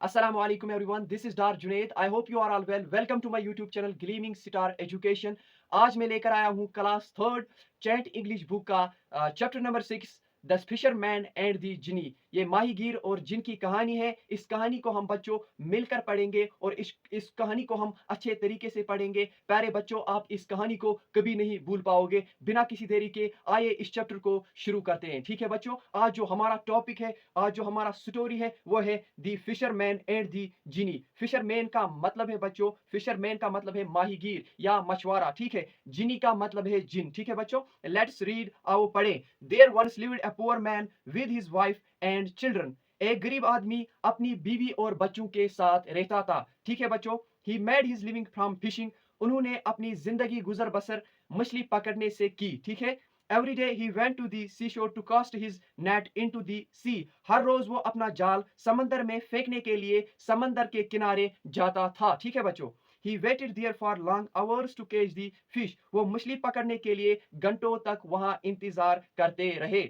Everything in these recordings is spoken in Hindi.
Assalamu alaikum everyone. This is Dar Junaid. I hope you are all well. Welcome to my YouTube channel Gleaming Star Education. आज मैं लेकर आया हूँ क्लास थर्ड चैट इंग्लिश बुक का chapter number 6 the fisherman and the genie. ये माहीगीर और जिन की कहानी है। इस कहानी को हम बच्चों मिलकर पढ़ेंगे और इस कहानी को हम अच्छे तरीके से पढ़ेंगे। प्यारे बच्चों, आप इस कहानी को कभी नहीं भूल पाओगे। बिना किसी देरी के आइए इस चैप्टर को शुरू करते हैं। ठीक है बच्चों, आज जो हमारा टॉपिक है, आज जो हमारा स्टोरी है वो है the fisherman and the Jini. Fisherman का मतलब है बच्चों, फिशरमैन का मतलब है माहीगीर या मछुआरा। ठीक है, जिनी का मतलब है जिन। ठीक है बच्चों, लेट्स रीड, आओ पढ़ें। There once lived a poor man with his wife and children. एक गरीब आदमी अपनी बीवी और बच्चों के साथ रहता था। ठीक है बच्चों, he made his living from fishing. उन्होंने अपनी जिंदगी गुजर बसर मछली पकड़ने से की। ठीक है, एवरी डे ही went to the sea shore to cast his net into the sea. हर रोज वो अपना जाल समंदर में फेंकने के लिए समंदर के किनारे जाता था। ठीक है बच्चों, he waited there for long hours to catch the fish. वो मछली पकड़ने के लिए घंटों तक वहां इंतजार करते रहे।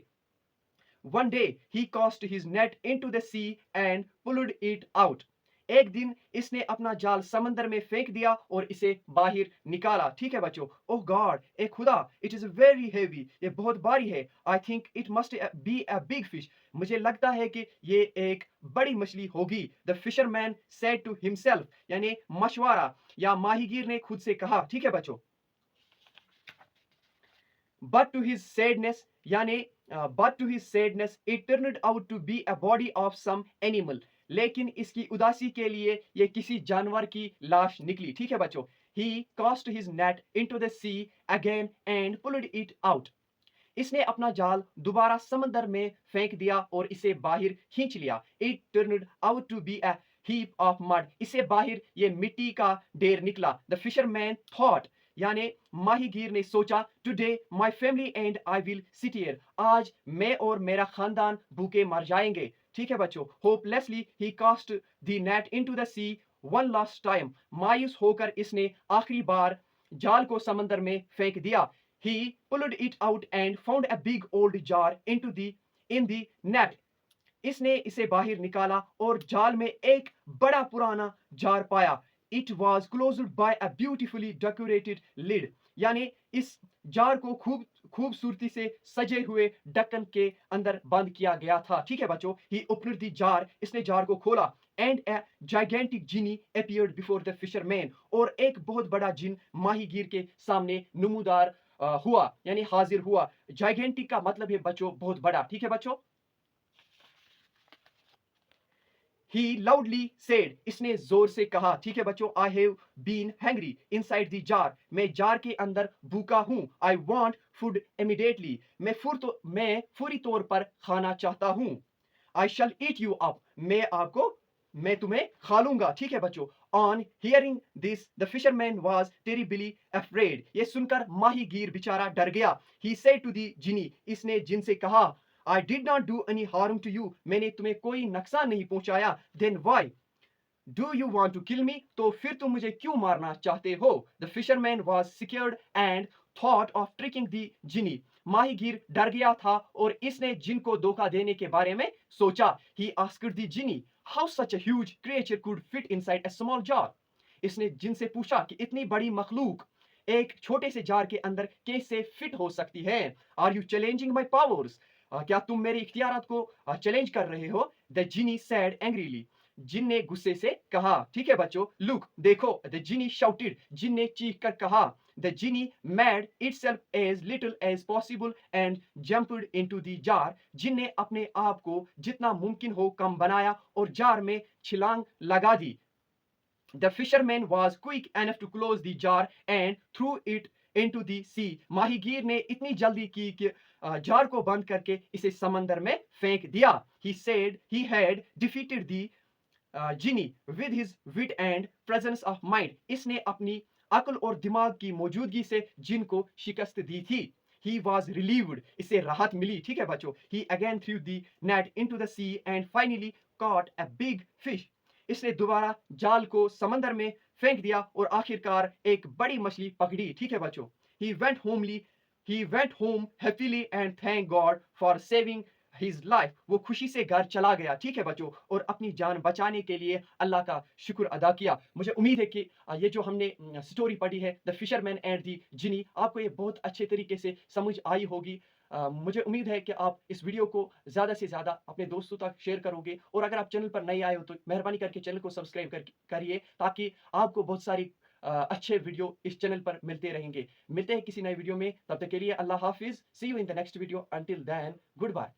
One day he cast his net into the sea and pulled it out. एक दिन इसने अपना जाल समंदर में फेंक दिया और इसे बाहर निकाला। ठीक है बच्चों, ओह गॉड, ए खुदा, इट इज वेरी हेवी, ये बहुत भारी है। I think it must be a big fish. मुझे लगता है कि ये एक बड़ी मछली होगी। The fisherman said to himself, यानी मछुआरा या माहीगीर ने खुद से कहा। ठीक है बच्चों, but to his sadness, यानी but to his sadness it turned out to be a body of some animal। लेकिन इसकी उदासी के लिए ये किसी जानवर की लाश निकली। ठीक है बच्चों, he cast his net into the sea again and pulled it out। इसने अपना जाल दोबारा समंदर में फेंक दिया और इसे बाहर खींच लिया। It turned out to be a heap of mud. इसे बाहर ये मिट्टी का ढेर निकला। द फिशरमैन थॉट, यानी माहीगीर ने सोचा, today my family and I will sit here. आज मैं और मेरा खानदान भूखे मर जाएंगे। ठीक है बच्चों, hopelessly he cast the net into the sea one last time. मायूस होकर इसने आखिरी बार जाल को समंदर में फेंक दिया। He pulled it out and found a big old jar in the net। इसने इसे बाहर निकाला और जाल में एक बड़ा पुराना जार पाया। It was closed by a beautifully decorated lid, यानी इस जार को खूबसूरती से सजे हुए ढक्कन के अंदर बंद किया गया था। ठीक है बच्चों, ही ओपनड द जार, इसने जार को खोला। And a gigantic genie appeared before the fisherman. और एक बहुत बड़ा जिन माहीगीर के सामने नमूदार हुआ, यानी हाजिर हुआ। जाइगेंटिक का मतलब है बच्चों बहुत बड़ा। ठीक है बच्चों, ही लाउडली सेड, इसने जोर से कहा। ठीक है बच्चों, I have been hungry inside the jar. मैं जार के अंदर भूखा हूं। आई वांट फूड इमीडिएटली, मैं फौरी तौर पर खाना चाहता हूं। आई शैल ईट यू अप, मैं तुम्हें खा लूंगा। ठीक है बच्चों, on hearing this the fisherman was terribly afraid. ये सुनकर माहीगीर बेचारा डर गया। He said to the genie, इसने जिन से कहा, I did not do any harm to you, मैंने तुम्हें कोई नुकसान नहीं पहुंचाया। Then why do you want to kill me, तो फिर तुम मुझे क्यों मारना चाहते हो। The fisherman was secured and thought of tricking the genie. माहीगीर डर गया था और इसने जिन को धोखा देने के बारे में सोचा। He asked the Jini how such a huge creature could fit inside a small jar. इसने जिन से पूछा कि इतनी बड़ी मखलूक एक छोटे से जार के अंदर कैसे फिट हो सकती है। Are you challenging my powers, क्या तुम मेरे इख्तियारात को चैलेंज कर रहे हो। द जिनी सैड एंग्रीली, जिन ने गुस्से से कहा। ठीक है बच्चों, लुक देखो, द जिनी शाउटेड, जिन ने चीख कर कहा। The genie made itself as little as possible and jumped into the jar. जिन ने अपने आप को जितना मुमकिन हो कम बनाया और जार में छलांग लगा दी। The fisherman was quick enough to close the jar and threw it into the sea। माहीगीर ने इतनी जल्दी की कि जार को बंद करके इसे समंदर में फेंक दिया। He said he had defeated the genie with his wit and presence of mind। इसने अपनी अक्ल और दिमाग की मौजूदगी से जिन को शिकस्त दी थी। He was relieved, इसे राहत मिली। ठीक है बच्चों, he again threw the net into the sea and finally caught a big fish। इसने दोबारा जाल को समंदर में फेंक दिया और आखिरकार एक बड़ी मछली पकड़ी। ठीक है बच्चों, he went home happily and thank God for saving his life, वो खुशी से घर चला गया, ठीक है बच्चों, और अपनी जान बचाने के लिए अल्लाह का शुक्र अदा किया। मुझे उम्मीद है कि ये जो हमने स्टोरी पढ़ी है, द फिशरमैन एंड द जिनी, आपको ये बहुत अच्छे तरीके से समझ आई होगी। मुझे उम्मीद है कि आप इस वीडियो को ज़्यादा से ज़्यादा अपने दोस्तों तक शेयर करोगे, और अगर आप चैनल पर नए आए हो तो मेहरबानी करके चैनल को सब्सक्राइब करिए, ताकि आपको बहुत सारी अच्छे वीडियो इस चैनल पर मिलते रहेंगे। मिलते हैं किसी नए वीडियो में, तब तक के लिए अल्लाह हाफिज़। See you in the next video, until then good bye.